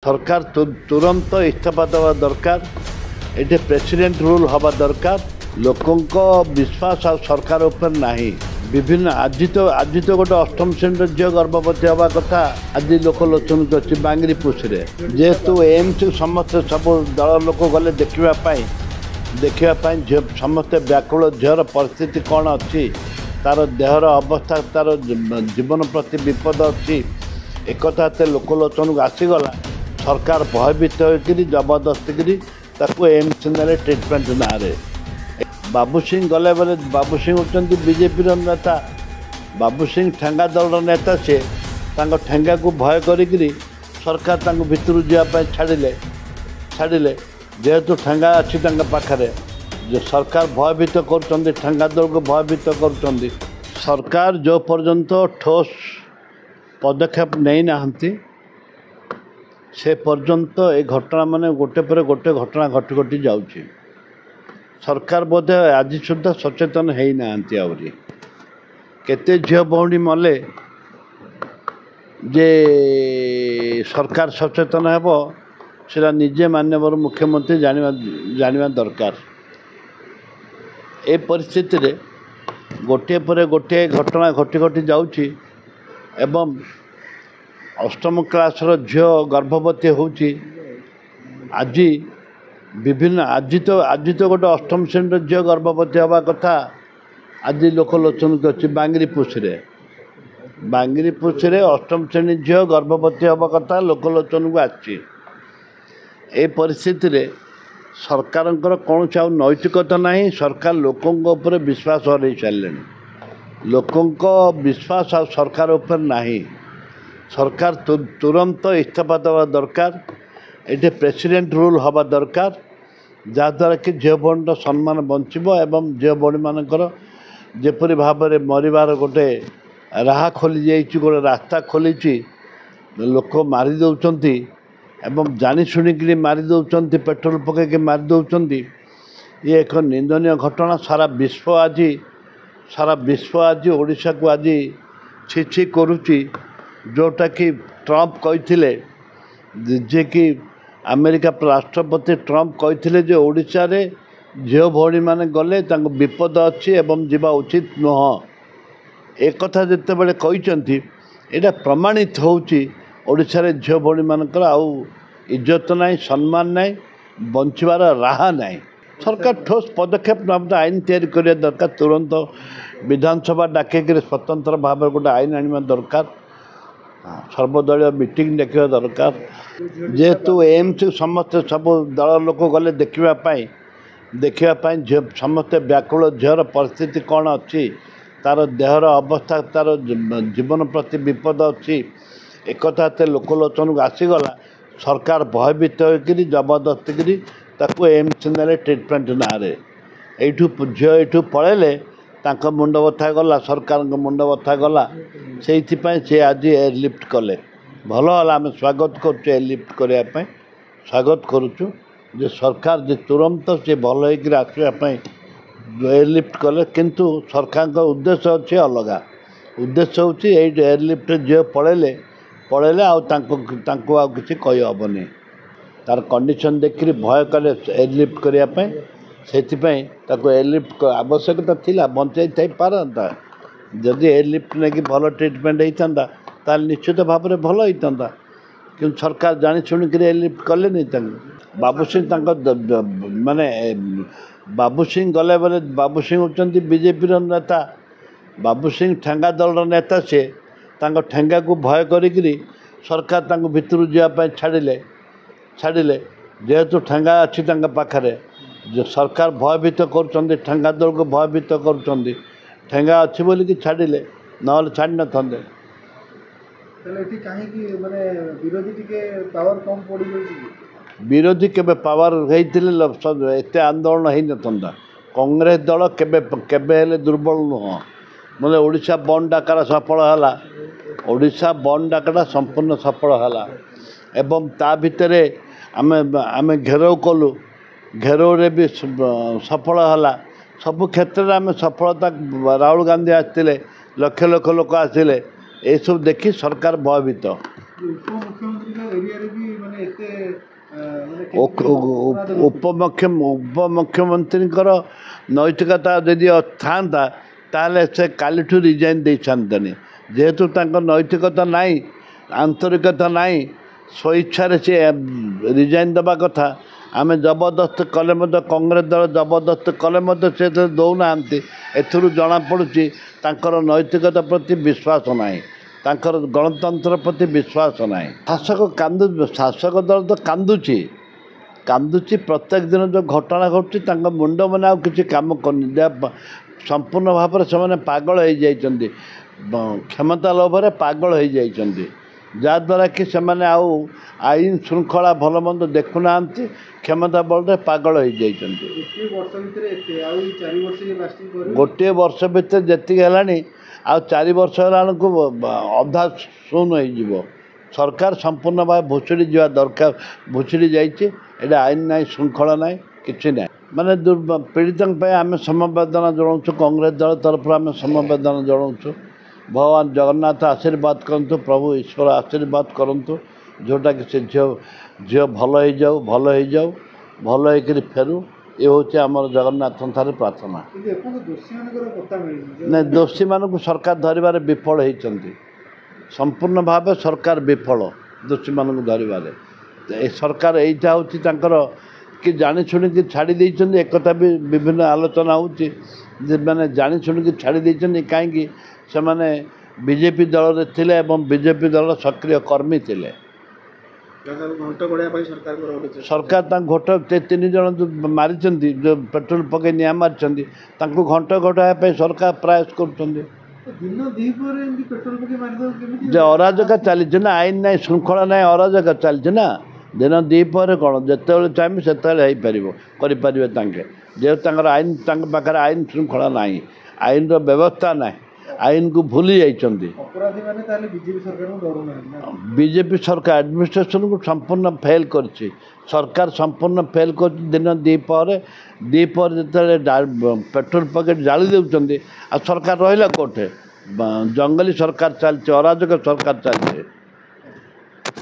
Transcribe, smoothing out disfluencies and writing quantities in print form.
सरकार तुरंत इस्तीफा देवा दरकार। ये प्रेसिडेंट रूल हवा दरकार। लोकों विश्वास आ सरकार उपर नहीं। विभिन्न आज तो गोटे अष्टम श्रेणी झील गर्भवती हवा कथा आज लोक लोचन अच्छी बांगरी पुषे जेहेतु एम्स समस्त सब दल लोक गले देखापी समस्ते व्याकुल झीर परिस्थिति कौन अच्छी तार देहर अवस्था तार जीवन प्रति विपद अच्छी एक लोक लोचन को आसीगला। सरकार भयभीत होकर जबरदस्ती एम्स ने ट्रिटमेंट ना बाबू सिंह गले बेले बाबू सिंह होती बीजेपी नेता। बाबू सिंह ठेंगा दल नेता से ठेंगा को भय करी सरकार भितर जावाई छाड़े जेहेतु ठेंगा अच्छी पाखे जो सरकार भयभीत कर ठेंगा दल को भयभीत कर सरकार जो पर्यंत ठोस पदक्षेप नहीं नहांती से पर्यंत ये घटना माने गोटे पर गोटे घटना घटी घटी जाऊँगी। सरकार बोधे आज सुधा सचेतन है ना आहरी केते झील भौणी मले जे सरकार सचेतन हेब सेटा निजे माननीय मुख्यमंत्री जानिबा दरकार। ए परिस्थिति रे गोटे पर गोटे घटना घटी घटी जाऊँगी एवं अष्टम क्लासर झील गर्भवती होची आज विभिन्न आज तो गोटे अष्टम श्रेणी झील गर्भवती हवा कथा आज लोक लोचन अच्छी बांगरी पुषे अष्टम श्रेणी झील गर्भवती हवा कथा लोक लोचन को आछि। ए परिस्थिति रे सरकार कौन आ नैतिकता नहीं। सरकार लोकों उपर विश्वास हरई सारे लोकों विश्वास आ सरकार उपर नहीं। सरकार तुरंत इस्तीफा देवा दरकार। ये प्रेसिडेंट रूल हवा दरकार जहाद्वारा कि झील भौणी सम्मान बंचब एवं झील भौणी मानकर जेपरी भाव में मरबार गोटे राह खोली जाइए गोटे रास्ता खोली लोक मारी दौरान एवं जानी शुणिक मारी दौरान पेट्रोल पकईक मारी दौरान ये एक निंदनीय घटना। सारा विश्व आज ओडिशा को आज छी करुच्ची जोटा कि ट्रंप कहते जे कि अमेरिका राष्ट्रपति ट्रंप कहते जे ओडिशा रे झील भौणी माने गले विपद अच्छी एवं जीवा उचित नुह। एक कथा जिते बड़े कहते यहाँ प्रमाणित होची ओडिशा रे झील भौणी मानकर आउ इज्जत नहीं सम्मान नहीं बंचवार राह नहीं। सरकार ठोस पदक्षेप न आईन तैयारी करने दरकार। तुरंत विधानसभा डाकिक स्वतंत्र भाव में गोटे आईन आने दरकार। सर्वदलीय मीटिंग देखा दरकार जेहेतु एम्स समस्त सब दल लोक गले देखापी समस्ते व्याकुल झीर परिस्थिति कौन अच्छी तार देहर अवस्था तार जीवन प्रति विपद अच्छी एक लोक लोचन को आसीगला। सरकार भयभीत होकर जबरदस्ती एम्स ने ट्रिटमेंट ना झील यू पलैले मुंड बथा गला सरकार मुंड बथा गला से आज एयरलिफ्ट कले भल है। आम स्वागत करुँ एयरलिफ्ट करने स्वागत करुचु जे सरकार जे तुरंत से भल होकर आसवाई एयरलिफ्ट कले किंतु सरकार उद्देश्य अच्छे अलग उद्देश्य हूँ एयरलिफ्ट झील पलैले आउ किसी कहीहबनी तार कंडीशन देखिए भय कले एयरलिफ्ट करने से एयरलिफ्ट आवश्यकता थिला बंचाई थी पारता जदि एयरलिफ्ट नहीं भल ट्रिटमेंट होता ताल निश्चित भाव में भल होता कि सरकार जानी शुणिक एयरलिफ्ट कले नहीं। बाबू सिंह माने बाबू सिंह गले बेले बाबू सिंह होती बीजेपी नेता। बाबू सिंह ठेंगा दल नेता से ठेंगा को भय करी सरकार भितर जावाई छाड़े जेहेतु ठेंगा अच्छी पाखे जो सरकार भयभीत कर ठेंगा दल को भयभीत कर ठेंगा अच्छी बोलिकी छाड़े ना छाड़ न था विरोधी के पावर होते एत आंदोलन हो ना कांग्रेस दल के दुर्बल नुह मतलब ओडिशा बंद डाकरा सफल है। ओडिशा बंद डाकरा संपूर्ण सफल है एवं ता भितर आम घेराव कलु घेराव भी सफल है। सबु क्षेत्र में आम सफलता राहुल गांधी आसते लक्ष लक्ष लोक आसिले ये सब देखी सरकार भयभीत। ଉପମୁଖ୍ୟମନ୍ତ୍ରୀଙ୍କର ନୈତିକତା ଯଦି ଥାଆନ୍ତା ତାହେଲେ ସେ କାଲିଠୁ ରିଜାଇନ୍ ଦେଇଥାନ୍ତେନି। ଯେହେତୁ ତାଙ୍କ ନୈତିକତା ନାହିଁ, ଆନ୍ତରିକତା ନାହିଁ, ସ୍ୱଇଚ୍ଛାରେ ସେ ରିଜାଇନ୍ ଦେବା କଥା। ଆମେ ଜବରଦସ୍ତ କଲେ ମଧ୍ୟ, କଂଗ୍ରେସ ଦଳ ଜବରଦସ୍ତ କଲେ ମଧ୍ୟ ସେ ଦେଉନାହାନ୍ତି। ଏଥିରୁ ଜଣାପଡ଼ୁଛି ତାଙ୍କର ନୈତିକତା ପ୍ରତି ବିଶ୍ୱାସ ନାହିଁ, ତାଙ୍କର ଗଣତନ୍ତ୍ର ପ୍ରତି ବିଶ୍ୱାସ ନାହିଁ। ଶାସକ ଦଳ ତ କାନ୍ଦୁଛି। ପ୍ରତ୍ୟେକ ଦିନ ଯେଉଁ ଘଟଣା ଘଟୁଛି ତାଙ୍କ ମୁଣ୍ଡ ମାନେ ଆଉ କିଛି କାମ କରୁନି। ସମ୍ପୂର୍ଣ୍ଣ ଭାବରେ ସେମାନେ ପାଗଳ ହେଇଯାଇଛନ୍ତି, କ୍ଷମତା ଲୋଭରେ ପାଗଳ ହେଇଯାଇଛନ୍ତି, ଯାହାଦ୍ୱାରା କି ସେମାନେ ଆଉ ଆଇନ ଶୃଙ୍ଖଳା ଭଲ ମନ୍ଦ ଦେଖୁନାହାନ୍ତି, କ୍ଷମତା ବଳରେ ପାଗଳ ହେଇଯାଇଛନ୍ତି। ଗୋଟିଏ ବର୍ଷ ଭିତରେ ଯେତିକି ହେଲାଣି ଆଉ 4 ବର୍ଷ ହେଲା ବେଳକୁ ଅଧା ଶୂନ ହେଇଯିବ। ସରକାର ସମ୍ପୂର୍ଣ୍ଣ ଭାବେ ଭୁଷୁଡ଼ି ଯିବା ଦରକାର। ଭୁଷୁଡ଼ି ଯାଇଛି। ଏଇଟା ଆଇନ ନାହିଁ, ଶୃଙ୍ଖଳା ନାହିଁ, କିଛି ନାହିଁ। ମାନେ ପୀଡ଼ିତଙ୍କ ପାଇଁ ଆମେ ସମବେଦନା ଜଣାଉଛୁ। କଂଗ୍ରେସ ଦଳ ତରଫରୁ ଆମେ ସମବେଦନା ଜଣାଉଛୁ। ଭଗବାନ ଜଗନ୍ନାଥ ଆଶୀର୍ବାଦ କରନ୍ତୁ, ପ୍ରଭୁ ଈଶ୍ୱର ଆଶୀର୍ବାଦ କରନ୍ତୁ, ଯେଉଁଟାକି ସେ ଝିଅ ଭଲ ହେଇଯାଉ, ଭଲ ହେଇକରି ଫେରୁ। ଏ ହେଉଛି ଆମର ଜଗନ୍ନାଥଙ୍କ ଠାରେ ପ୍ରାର୍ଥନା। ନାଇଁ, ଦୋଷୀମାନଙ୍କୁ ସରକାର ଧରିବାରେ ବିଫଳ ହେଇଛନ୍ତି। ସମ୍ପୂର୍ଣ୍ଣ ଭାବେ ସରକାର ବିଫଳ ଦୋଷୀମାନଙ୍କୁ ଧରିବାରେ। ଏ ସରକାର ଏଇଟା ହେଉଛି ତାଙ୍କର କି ଜାଣି ଶୁଣିକି ଛାଡ଼ି ଦେଇଛନ୍ତି। ଏକଥା ବି ବିଭିନ୍ନ ଆଲୋଚନା ହେଉଛି ଯେ ମାନେ ଜାଣି ଶୁଣିକି ଛାଡ଼ି ଦେଇଛନ୍ତି। କାହିଁକି? ସେମାନେ ବିଜେପି ଦଳରେ ଥିଲେ ଏବଂ ବିଜେପି ଦଳର ସକ୍ରିୟ କର୍ମୀ ଥିଲେ। ସରକାର ତାଙ୍କୁ 3 ଜଣ ଯେଉଁ ମାରିଛନ୍ତି, ଯେଉଁ ପେଟ୍ରୋଲ ପକାଇ ନିଆଁ ମାରିଛନ୍ତି, ତାଙ୍କୁ ଘଣ୍ଟ ଘୋଡ଼ାଇବା ପାଇଁ ସରକାର ପ୍ରୟାସ କରୁଛନ୍ତି। ଯେ ଅରାଜକ ଚାଲିଛି ନା, ଆଇନ ନାହିଁ, ଶୃଙ୍ଖଳା ନାହିଁ, ଅରାଜକ ଚାଲିଛି ନା। ଦିନ ଦ୍ୱିପହରେ କ'ଣ ଯେତେବେଳେ ଚାହିଁବେ ସେତେବେଳେ ହେଇପାରିବ, କରିପାରିବେ ତାଙ୍କେ। ଯେହେତୁ ତାଙ୍କ ପାଖରେ ଆଇନ ଶୃଙ୍ଖଳା ନାହିଁ, ଆଇନର ବ୍ୟବସ୍ଥା ନାହିଁ, ଆଇନକୁ ଭୁଲି ଯାଇଛନ୍ତି। ବିଜେପି ସରକାର ଆଡମିନିଷ୍ଟ୍ରେସନକୁ ସମ୍ପୂର୍ଣ୍ଣ ଫେଲ୍ କରିଛି। ସରକାର ସମ୍ପୂର୍ଣ୍ଣ ଫେଲ୍ କରିଛି। ଦିନ ଦ୍ୱିପହରେ ଯେତେବେଳେ ପେଟ୍ରୋଲ ପକେଟ୍ ଜାଳି ଦେଉଛନ୍ତି, ଆଉ ସରକାର ରହିଲା କେଉଁଠି? ଜଙ୍ଗଲୀ ସରକାର ଚାଲିଛି, ଅରାଜକ ସରକାର ଚାଲିଛି।